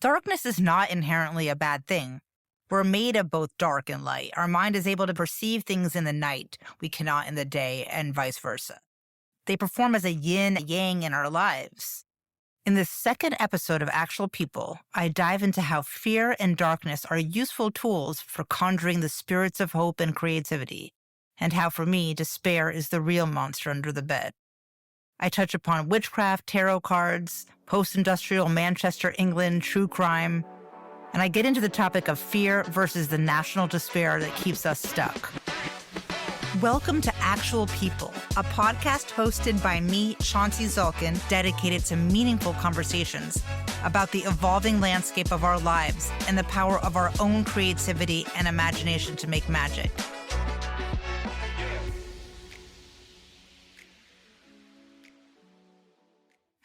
Darkness is not inherently a bad thing. We're made of both dark and light. Our mind is able to perceive things in the night we cannot in the day, and vice versa. They perform as a yin and yang in our lives. In this second episode of Actual People, I dive into how fear and darkness are useful tools for conjuring the spirits of hope and creativity, and how, for me, despair is the real monster under the bed. I touch upon witchcraft, tarot cards, post-industrial Manchester, England, true crime, and I get into the topic of fear versus the national despair that keeps us stuck. Welcome to Actual People, a podcast hosted by me, Chauncey Zalkin, dedicated to meaningful conversations about the evolving landscape of our lives and the power of our own creativity and imagination to make magic.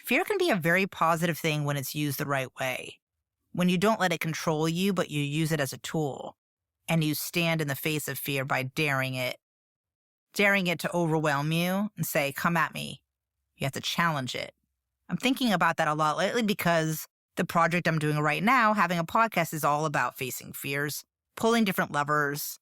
Fear can be a very positive thing when it's used the right way. When you don't let it control you, but you use it as a tool, and you stand in the face of fear by daring it to overwhelm you and say, come at me. You have to challenge it. I'm thinking about that a lot lately because the project I'm doing right now, having a podcast, is all about facing fears, pulling different levers,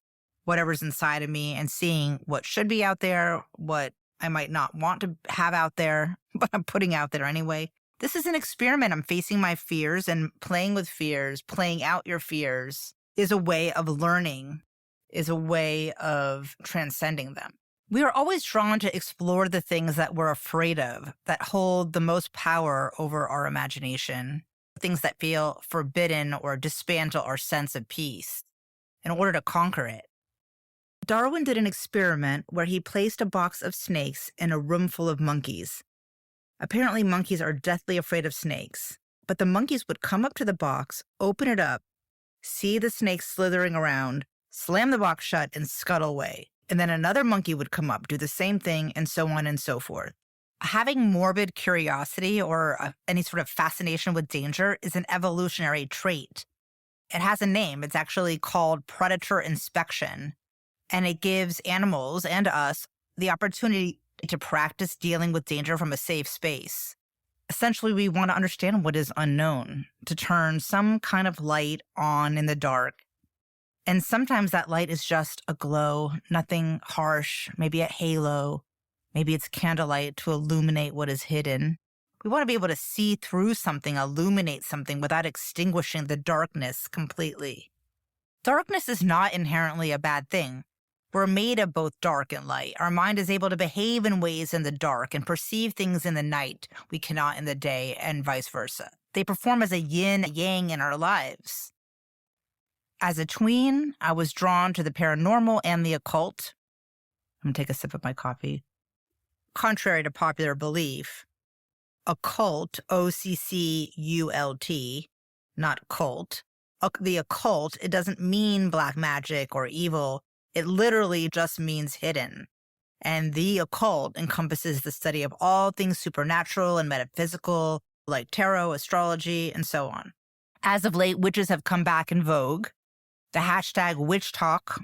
whatever's inside of me, and seeing what should be out there, what I might not want to have out there, but I'm putting out there anyway. This is an experiment. I'm facing my fears, and playing with fears, playing out your fears is a way of learning, is a way of transcending them. We are always drawn to explore the things that we're afraid of, that hold the most power over our imagination, things that feel forbidden or dismantle our sense of peace in order to conquer it. Darwin did an experiment where he placed a box of snakes in a room full of monkeys. Apparently, monkeys are deathly afraid of snakes, but the monkeys would come up to the box, open it up, see the snakes slithering around, slam the box shut, and scuttle away. And then another monkey would come up, do the same thing, and so on and so forth. Having morbid curiosity or any sort of fascination with danger is an evolutionary trait. It has a name. It's actually called predator inspection. And it gives animals and us the opportunity to practice dealing with danger from a safe space. Essentially, we want to understand what is unknown, to turn some kind of light on in the dark. And sometimes that light is just a glow, nothing harsh, maybe a halo, maybe it's candlelight to illuminate what is hidden. We want to be able to see through something, illuminate something without extinguishing the darkness completely. Darkness is not inherently a bad thing. We're made of both dark and light. Our mind is able to behave in ways in the dark and perceive things in the night we cannot in the day, and vice versa. They perform as a yin and yang in our lives. As a tween, I was drawn to the paranormal and the occult. I'm going to take a sip of my coffee. Contrary to popular belief, occult, O-C-C-U-L-T, not cult. The occult, it doesn't mean black magic or evil. It literally just means hidden. And the occult encompasses the study of all things supernatural and metaphysical, like tarot, astrology, and so on. As of late, witches have come back in vogue. The hashtag witch talk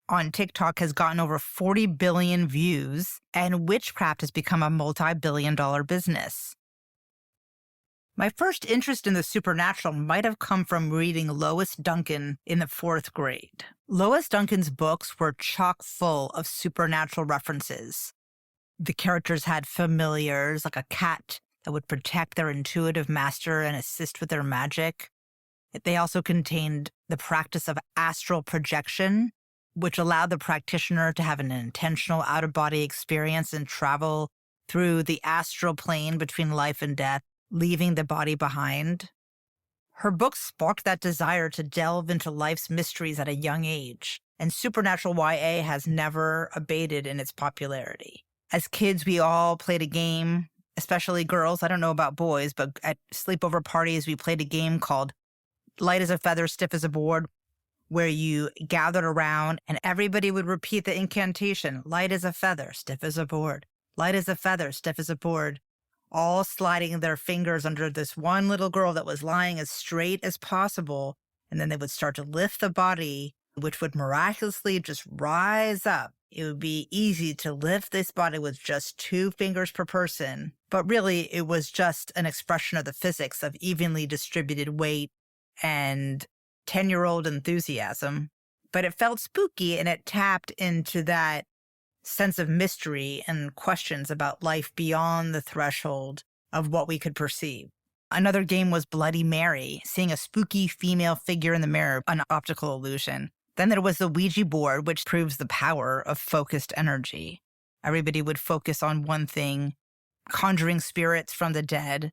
on TikTok has gotten over 40 billion views, and witchcraft has become a multi-billion-dollar business. My first interest in the supernatural might have come from reading Lois Duncan in the 4th grade. Lois Duncan's books were chock full of supernatural references. The characters had familiars, like a cat that would protect their intuitive master and assist with their magic. They also contained the practice of astral projection, which allowed the practitioner to have an intentional out-of-body experience and travel through the astral plane between life and death, leaving the body behind. Her books sparked that desire to delve into life's mysteries at a young age, and supernatural YA has never abated in its popularity. As kids, we all played a game, especially girls. I don't know about boys, but at sleepover parties, we played a game called Light as a Feather, Stiff as a Board, where you gathered around and everybody would repeat the incantation, light as a feather, stiff as a board, light as a feather, stiff as a board, all sliding their fingers under this one little girl that was lying as straight as possible. And then they would start to lift the body, which would miraculously just rise up. It would be easy to lift this body with just 2 fingers per person. But really, it was just an expression of the physics of evenly distributed weight and 10-year-old enthusiasm. But it felt spooky, and it tapped into that sense of mystery and questions about life beyond the threshold of what we could perceive. Another game was Bloody Mary, seeing a spooky female figure in the mirror, an optical illusion. Then there was the Ouija board, which proves the power of focused energy. Everybody would focus on one thing, conjuring spirits from the dead.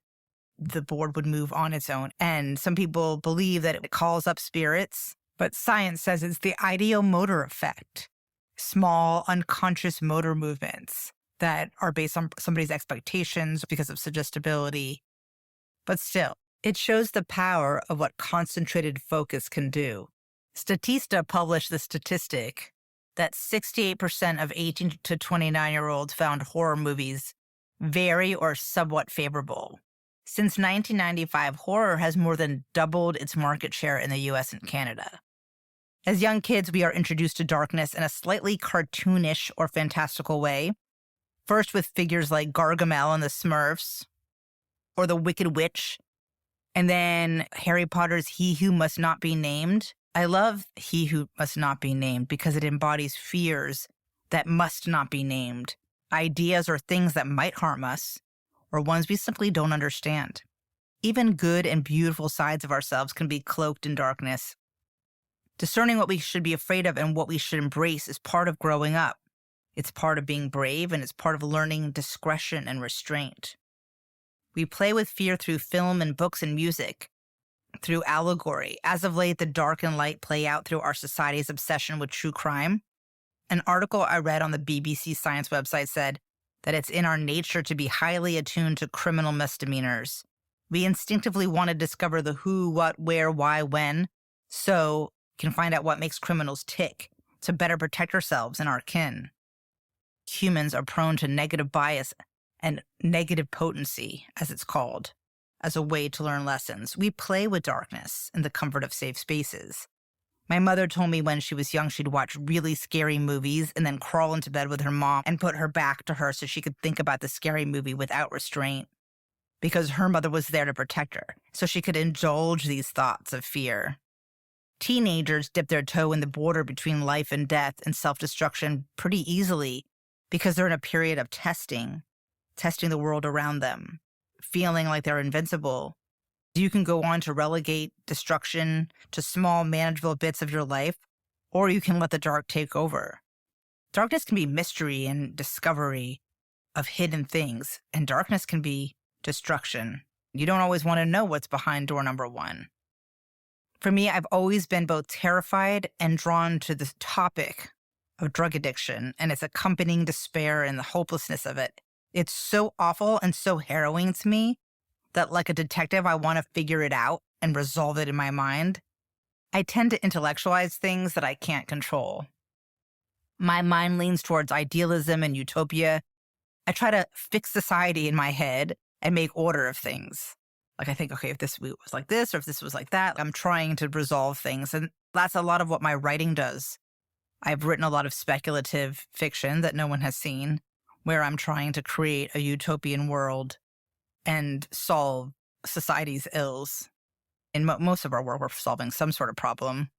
The board would move on its own. And some people believe that it calls up spirits, but science says it's the ideomotor effect. Small, unconscious motor movements that are based on somebody's expectations because of suggestibility. But still, it shows the power of what concentrated focus can do. Statista published the statistic that 68% of 18 to 29-year-olds found horror movies very or somewhat favorable. Since 1995, horror has more than doubled its market share in the US and Canada. As young kids, we are introduced to darkness in a slightly cartoonish or fantastical way. First with figures like Gargamel and the Smurfs, or the Wicked Witch, and then Harry Potter's He Who Must Not Be Named. I love He Who Must Not Be Named because it embodies fears that must not be named, ideas or things that might harm us, or ones we simply don't understand. Even good and beautiful sides of ourselves can be cloaked in darkness. Discerning what we should be afraid of and what we should embrace is part of growing up. It's part of being brave, and it's part of learning discretion and restraint. We play with fear through film and books and music, through allegory. As of late, the dark and light play out through our society's obsession with true crime. An article I read on the BBC Science website said that it's in our nature to be highly attuned to criminal misdemeanors. We instinctively want to discover the who, what, where, why, when, so we can find out what makes criminals tick to better protect ourselves and our kin. Humans are prone to negative bias and negative potency, as it's called, as a way to learn lessons. We play with darkness in the comfort of safe spaces. My mother told me when she was young she'd watch really scary movies and then crawl into bed with her mom and put her back to her so she could think about the scary movie without restraint, because her mother was there to protect her, so she could indulge these thoughts of fear. Teenagers dip their toe in the border between life and death and self-destruction pretty easily because they're in a period of testing the world around them, feeling like they're invincible. You can go on to relegate destruction to small, manageable bits of your life, or you can let the dark take over. Darkness can be mystery and discovery of hidden things, and darkness can be destruction. You don't always want to know what's behind door number 1. For me, I've always been both terrified and drawn to the topic of drug addiction and its accompanying despair and the hopelessness of it. It's so awful and so harrowing to me that, like a detective, I want to figure it out and resolve it in my mind. I tend to intellectualize things that I can't control. My mind leans towards idealism and utopia. I try to fix society in my head and make order of things. Like I think, okay, if this was like this or if this was like that, I'm trying to resolve things. And that's a lot of what my writing does. I've written a lot of speculative fiction that no one has seen, where I'm trying to create a utopian world and solve society's ills. In most of our work, we're solving some sort of problem.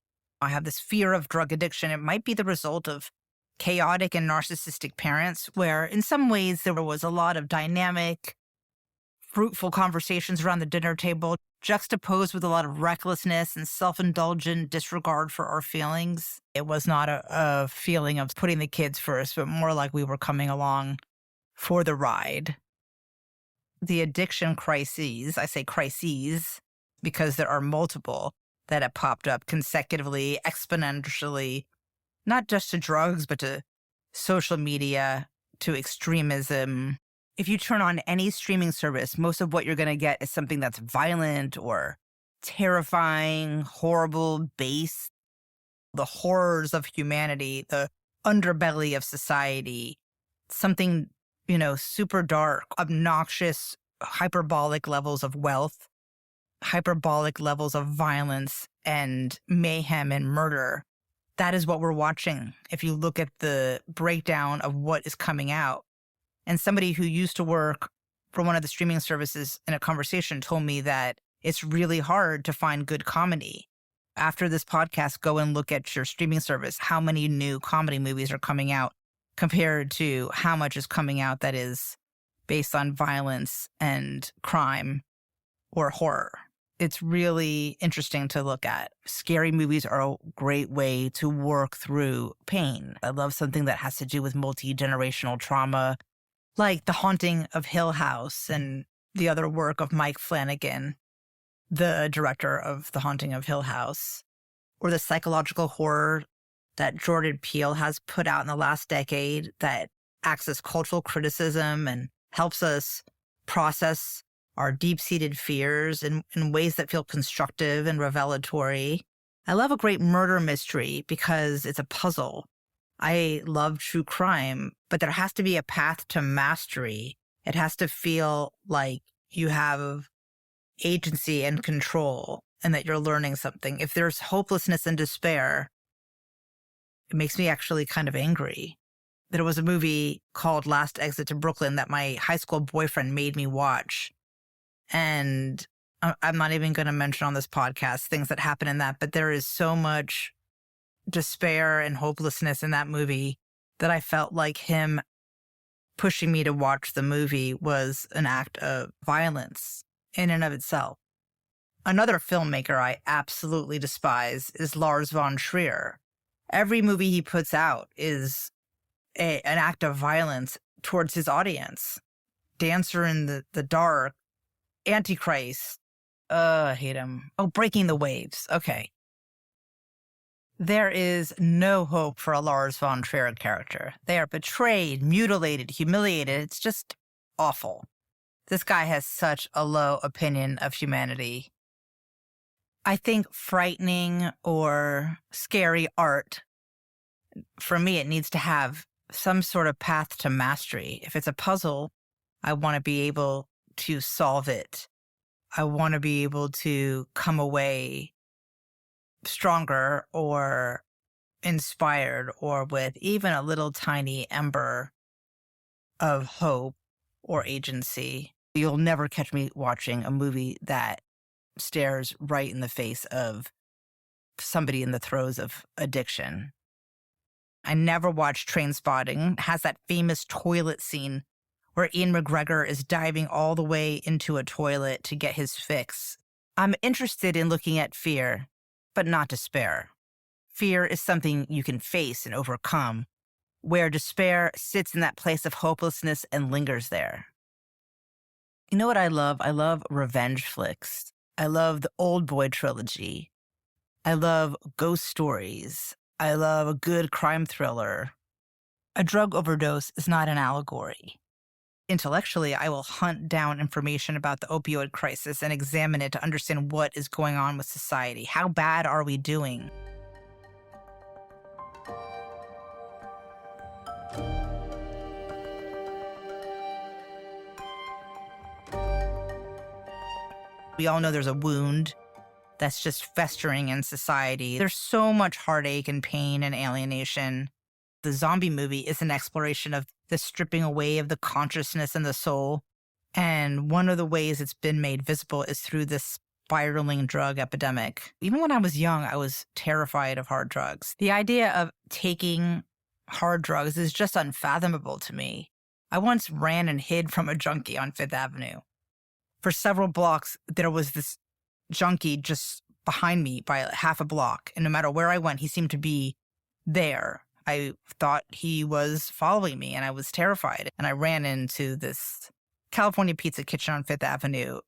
I have this fear of drug addiction. It might be the result of chaotic and narcissistic parents, where in some ways there was a lot of dynamic, fruitful conversations around the dinner table, juxtaposed with a lot of recklessness and self-indulgent disregard for our feelings. It was not a feeling of putting the kids first, but more like we were coming along for the ride. The addiction crises, I say crises because there are multiple that have popped up consecutively, exponentially, not just to drugs, but to social media, to extremism. If you turn on any streaming service, most of what you're going to get is something that's violent or terrifying, horrible, base. The horrors of humanity, the underbelly of society, something, super dark, obnoxious, hyperbolic levels of wealth, hyperbolic levels of violence and mayhem and murder. That is what we're watching if you look at the breakdown of what is coming out. And somebody who used to work for one of the streaming services in a conversation told me that it's really hard to find good comedy. After this podcast, go and look at your streaming service. How many new comedy movies are coming out compared to how much is coming out that is based on violence and crime or horror? It's really interesting to look at. Scary movies are a great way to work through pain. I love something that has to do with multi-generational trauma, like The Haunting of Hill House and the other work of Mike Flanagan, the director of The Haunting of Hill House, or the psychological horror that Jordan Peele has put out in the last decade that acts as cultural criticism and helps us process our deep-seated fears in ways that feel constructive and revelatory. I love a great murder mystery because it's a puzzle. I love true crime, but there has to be a path to mastery. It has to feel like you have agency and control and that you're learning something. If there's hopelessness and despair, it makes me actually kind of angry. There was a movie called Last Exit to Brooklyn that my high school boyfriend made me watch. And I'm not even going to mention on this podcast things that happen in that, but there is so much despair and hopelessness in that movie that I felt like him pushing me to watch the movie was an act of violence in and of itself. Another filmmaker I absolutely despise is Lars von Trier. Every movie he puts out is an act of violence towards his audience. Dancer in the Dark, Antichrist. I hate him. Oh, Breaking the Waves. Okay. There is no hope for a Lars von Trier character. They are betrayed, mutilated, humiliated. It's just awful. This guy has such a low opinion of humanity. I think frightening or scary art, for me, it needs to have some sort of path to mastery. If it's a puzzle, I want to be able to solve it. I want to be able to come away stronger or inspired or with even a little tiny ember of hope or agency. You'll never catch me watching a movie that stares right in the face of somebody in the throes of addiction. I never watched Trainspotting. It has that famous toilet scene where Ian McGregor is diving all the way into a toilet to get his fix. I'm interested in looking at fear, but not despair. Fear is something you can face and overcome, where despair sits in that place of hopelessness and lingers there. You know what I love? I love revenge flicks. I love the Old Boy trilogy. I love ghost stories. I love a good crime thriller. A drug overdose is not an allegory. Intellectually, I will hunt down information about the opioid crisis and examine it to understand what is going on with society. How bad are we doing? We all know there's a wound that's just festering in society. There's so much heartache and pain and alienation. The zombie movie is an exploration of the stripping away of the consciousness and the soul. And one of the ways it's been made visible is through this spiraling drug epidemic. Even when I was young, I was terrified of hard drugs. The idea of taking hard drugs is just unfathomable to me. I once ran and hid from a junkie on Fifth Avenue. For several blocks, there was this junkie just behind me by half a block. And no matter where I went, he seemed to be there. I thought he was following me and I was terrified. And I ran into this California pizza kitchen on Fifth Avenue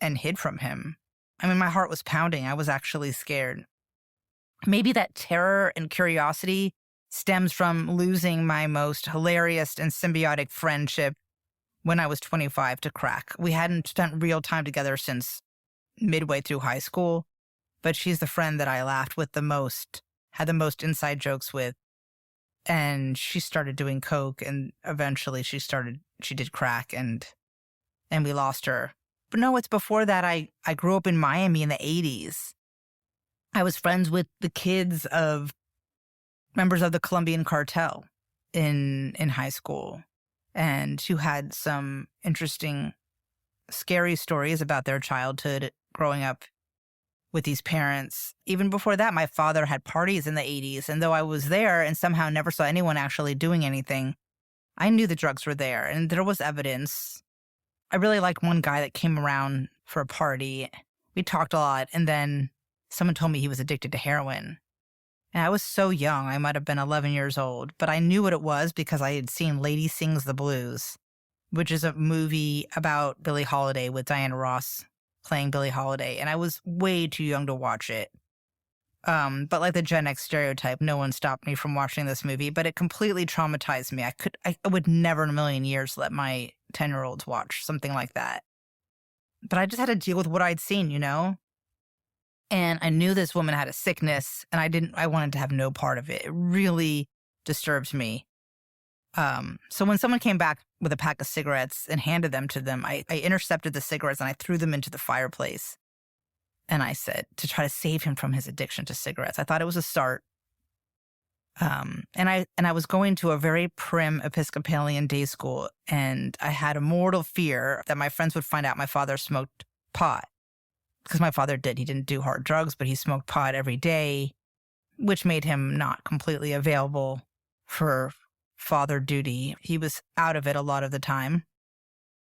and hid from him. I mean, my heart was pounding. I was actually scared. Maybe that terror and curiosity stems from losing my most hilarious and symbiotic friendship when I was 25 to crack. We hadn't spent real time together since midway through high school, but she's the friend that I laughed with the most, had the most inside jokes with. And she started doing coke, and eventually she did crack, and we lost her. But no, it's before that. I grew up in Miami in the 80s. I was friends with the kids of members of the Colombian cartel in high school, and who had some interesting, scary stories about their childhood growing up with these parents. Even before that, my father had parties in the 80s. And though I was there and somehow never saw anyone actually doing anything, I knew the drugs were there and there was evidence. I really liked one guy that came around for a party. We talked a lot. And then someone told me he was addicted to heroin. And I was so young. I might have been 11 years old. But I knew what it was because I had seen Lady Sings the Blues, which is a movie about Billie Holiday with Diana Ross playing Billie Holiday. And I was way too young to watch it. But like the Gen X stereotype, no one stopped me from watching this movie, but it completely traumatized me. I would never in a million years let my 10-year-olds watch something like that. But I just had to deal with what I'd seen, you know? And I knew this woman had a sickness, and I wanted to have no part of it. It really disturbed me. So when someone came back with a pack of cigarettes and handed them to them, I intercepted the cigarettes and I threw them into the fireplace. And I said, to try to save him from his addiction to cigarettes. I thought it was a start. And I was going to a very prim Episcopalian day school, and I had a mortal fear that my friends would find out my father smoked pot. Because my father did. He didn't do hard drugs, but he smoked pot every day, which made him not completely available for father duty. He was out of it a lot of the time,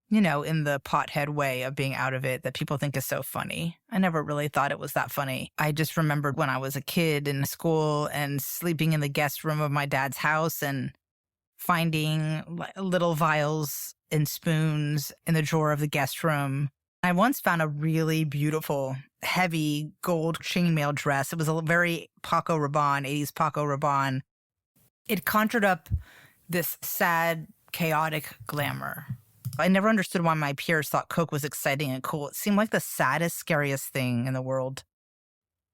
you know, in the pothead way of being out of it that people think is so funny. I never really thought it was that funny. I just remembered when I was a kid in school and sleeping in the guest room of my dad's house and finding little vials and spoons in the drawer of the guest room. I once found a really beautiful, heavy gold chainmail dress. It was a very Paco Rabanne, 80s Paco Rabanne. It conjured up this sad, chaotic glamour. I never understood why my peers thought coke was exciting and cool. It seemed like the saddest, scariest thing in the world.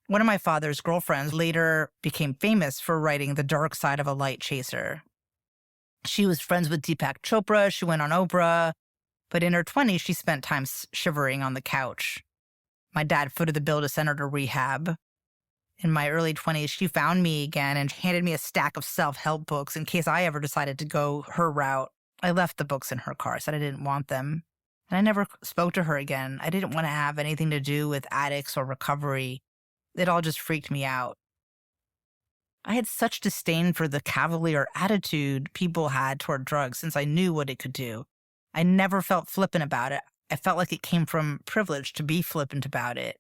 One of my father's girlfriends later became famous for writing The Dark Side of a Light Chaser. She was friends with Deepak Chopra. She went on Oprah. But in her 20s, she spent time shivering on the couch. My dad footed the bill to send her to rehab. In my early 20s, she found me again and handed me a stack of self-help books in case I ever decided to go her route. I left the books in her car, said I didn't want them. And I never spoke to her again. I didn't want to have anything to do with addicts or recovery. It all just freaked me out. I had such disdain for the cavalier attitude people had toward drugs since I knew what it could do. I never felt flippant about it. I felt like it came from privilege to be flippant about it.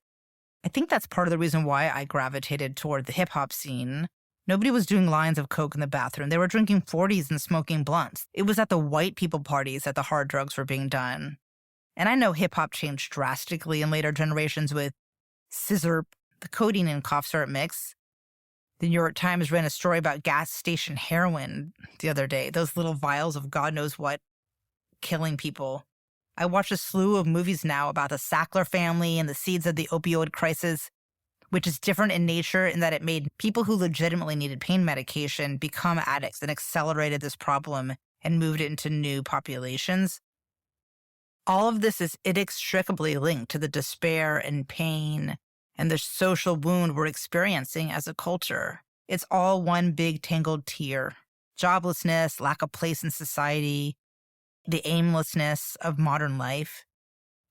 I think that's part of the reason why I gravitated toward the hip-hop scene. Nobody was doing lines of coke in the bathroom. They were drinking 40s and smoking blunts. It was at the white people parties that the hard drugs were being done. And I know hip-hop changed drastically in later generations with scissor, the codeine and cough syrup mix. The New York Times ran a story about gas station heroin the other day. Those little vials of God knows what killing people. I watch a slew of movies now about the Sackler family and the seeds of the opioid crisis, which is different in nature in that it made people who legitimately needed pain medication become addicts and accelerated this problem and moved it into new populations. All of this is inextricably linked to the despair and pain and the social wound we're experiencing as a culture. It's all one big tangled tear. Joblessness, lack of place in society, the aimlessness of modern life,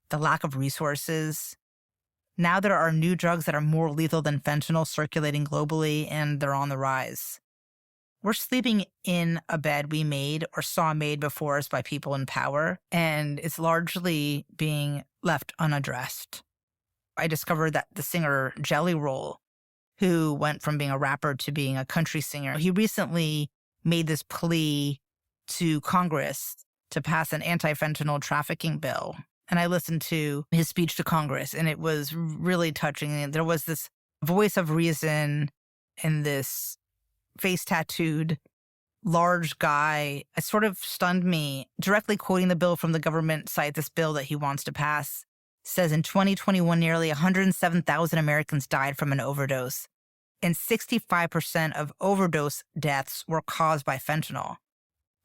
the lack of resources. Now there are new drugs that are more lethal than fentanyl circulating globally, and they're on the rise. We're sleeping in a bed we made or saw made before us by people in power, and it's largely being left unaddressed. I discovered that the singer Jelly Roll, who went from being a rapper to being a country singer, he recently made this plea to Congress to pass an anti-fentanyl trafficking bill. And I listened to his speech to Congress, and it was really touching. There was this voice of reason and this face-tattooed large guy. It sort of stunned me. Directly quoting the bill from the government site, this bill that he wants to pass says in 2021, nearly 107,000 Americans died from an overdose, and 65% of overdose deaths were caused by fentanyl.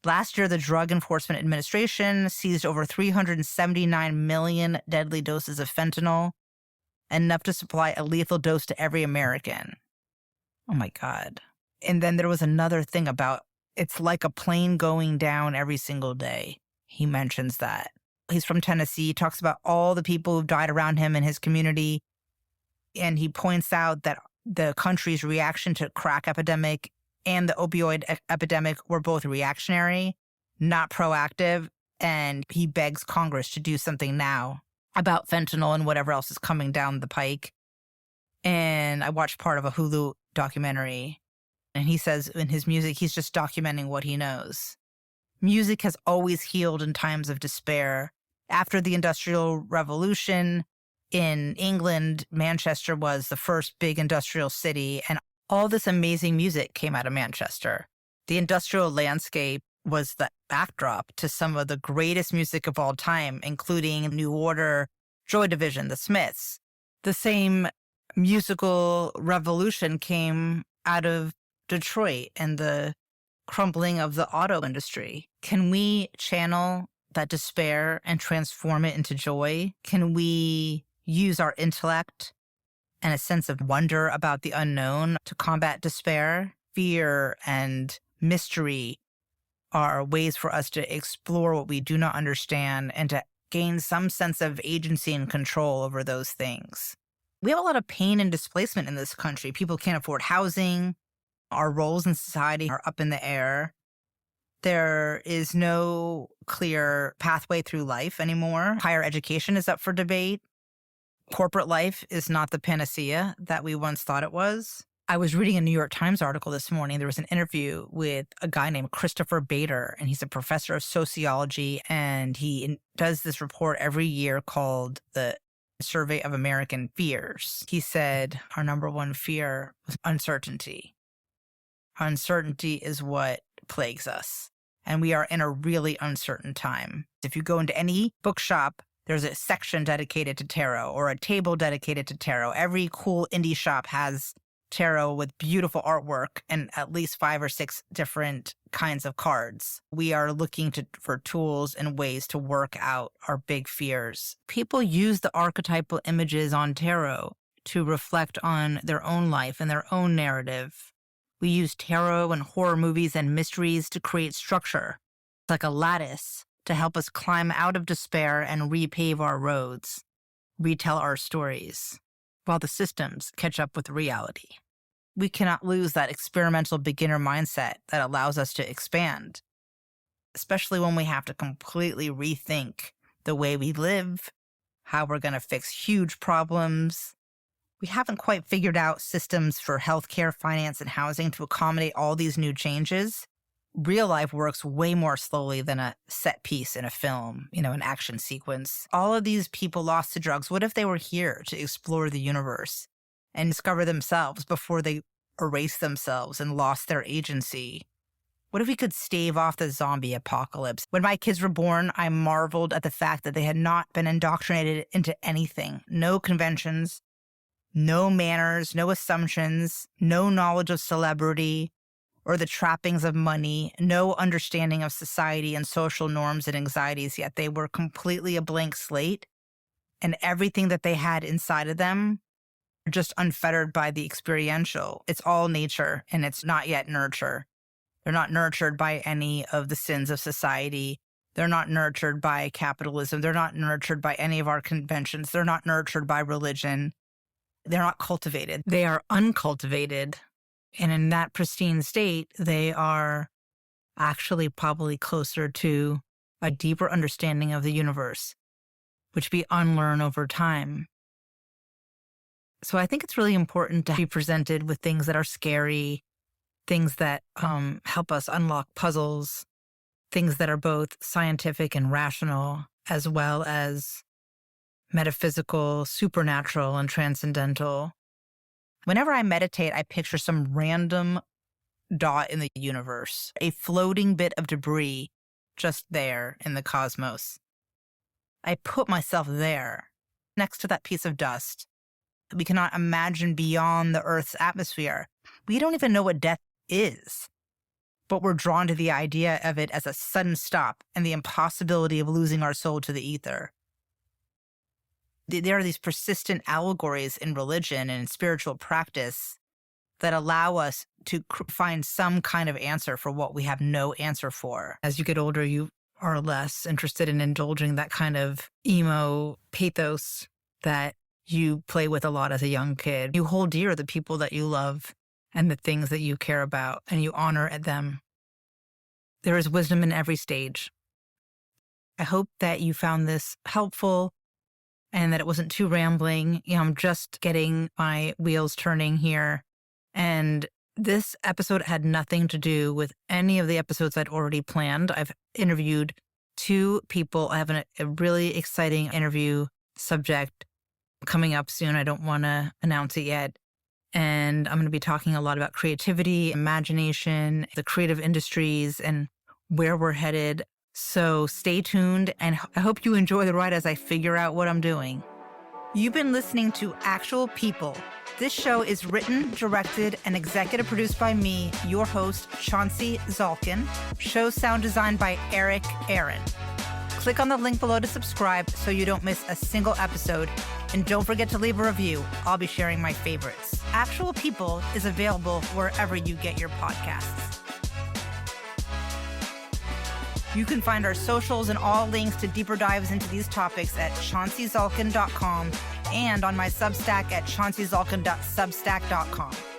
Last year, the Drug Enforcement Administration seized over 379 million deadly doses of fentanyl, enough to supply a lethal dose to every American. Oh my God. And then there was another thing about it's like a plane going down every single day. He mentions that. He's from Tennessee. He talks about all the people who've died around him in his community. And he points out that the country's reaction to crack epidemic and the opioid epidemic were both reactionary, not proactive. And he begs Congress to do something now about fentanyl and whatever else is coming down the pike. And I watched part of a Hulu documentary, and he says in his music, he's just documenting what he knows. Music has always healed in times of despair. After the Industrial Revolution in England, Manchester was the first big industrial city, and all this amazing music came out of Manchester. The industrial landscape was the backdrop to some of the greatest music of all time, including New Order, Joy Division, The Smiths. The same musical revolution came out of Detroit and the crumbling of the auto industry. Can we channel that despair and transform it into joy? Can we use our intellect and a sense of wonder about the unknown to combat despair? Fear and mystery are ways for us to explore what we do not understand and to gain some sense of agency and control over those things. We have a lot of pain and displacement in this country. People can't afford housing. Our roles in society are up in the air. There is no clear pathway through life anymore. Higher education is up for debate. Corporate life is not the panacea that we once thought it was. I was reading a New York Times article this morning. There was an interview with a guy named Christopher Bader, and he's a professor of sociology, and he does this report every year called the Survey of American Fears. He said our number one fear was uncertainty. Uncertainty is what plagues us, and we are in a really uncertain time. If you go into any bookshop, there's a section dedicated to tarot or a table dedicated to tarot. Every cool indie shop has tarot with beautiful artwork and at least 5 or 6 different kinds of cards. We are looking for tools and ways to work out our big fears. People use the archetypal images on tarot to reflect on their own life and their own narrative. We use tarot and horror movies and mysteries to create structure, like a lattice, to help us climb out of despair and repave our roads, retell our stories, while the systems catch up with reality. We cannot lose that experimental beginner mindset that allows us to expand, especially when we have to completely rethink the way we live, how we're going to fix huge problems. We haven't quite figured out systems for healthcare, finance, and housing to accommodate all these new changes. Real life works way more slowly than a set piece in a film, an action sequence. All of these people lost to drugs. What if they were here to explore the universe and discover themselves before they erased themselves and lost their agency? What if we could stave off the zombie apocalypse? When my kids were born, I marveled at the fact that they had not been indoctrinated into anything. No conventions, no manners, no assumptions, no knowledge of celebrity or the trappings of money, no understanding of society and social norms and anxieties, yet they were completely a blank slate, and everything that they had inside of them were just unfettered by the experiential. It's all nature, and it's not yet nurture. They're not nurtured by any of the sins of society. They're not nurtured by capitalism. They're not nurtured by any of our conventions. They're not nurtured by religion. They're not cultivated. They are uncultivated. And in that pristine state, they are actually probably closer to a deeper understanding of the universe, which we unlearn over time. So I think it's really important to be presented with things that are scary, things that help us unlock puzzles, things that are both scientific and rational, as well as metaphysical, supernatural, and transcendental. Whenever I meditate, I picture some random dot in the universe, a floating bit of debris just there in the cosmos. I put myself there, next to that piece of dust. We cannot imagine beyond the Earth's atmosphere. We don't even know what death is, but we're drawn to the idea of it as a sudden stop and the impossibility of losing our soul to the ether. There are these persistent allegories in religion and in spiritual practice that allow us to find some kind of answer for what we have no answer for. As you get older, you are less interested in indulging that kind of emo pathos that you play with a lot as a young kid. You hold dear the people that you love and the things that you care about, and you honor them. There is wisdom in every stage. I hope that you found this helpful and that it wasn't too rambling. I'm just getting my wheels turning here. And this episode had nothing to do with any of the episodes I'd already planned. I've interviewed 2 people. I have a really exciting interview subject coming up soon. I don't want to announce it yet. And I'm going to be talking a lot about creativity, imagination, the creative industries, and where we're headed. So stay tuned, and I hope you enjoy the ride as I figure out what I'm doing. You've been listening to Actual People. This show is written, directed, and executive produced by me, your host, Chauncey Zalkin. Show sound designed by Eric Aaron. Click on the link below to subscribe so you don't miss a single episode. And don't forget to leave a review. I'll be sharing my favorites. Actual People is available wherever you get your podcasts. You can find our socials and all links to deeper dives into these topics at chaunceyzalkin.com and on my Substack at chaunceyzalkin.substack.com.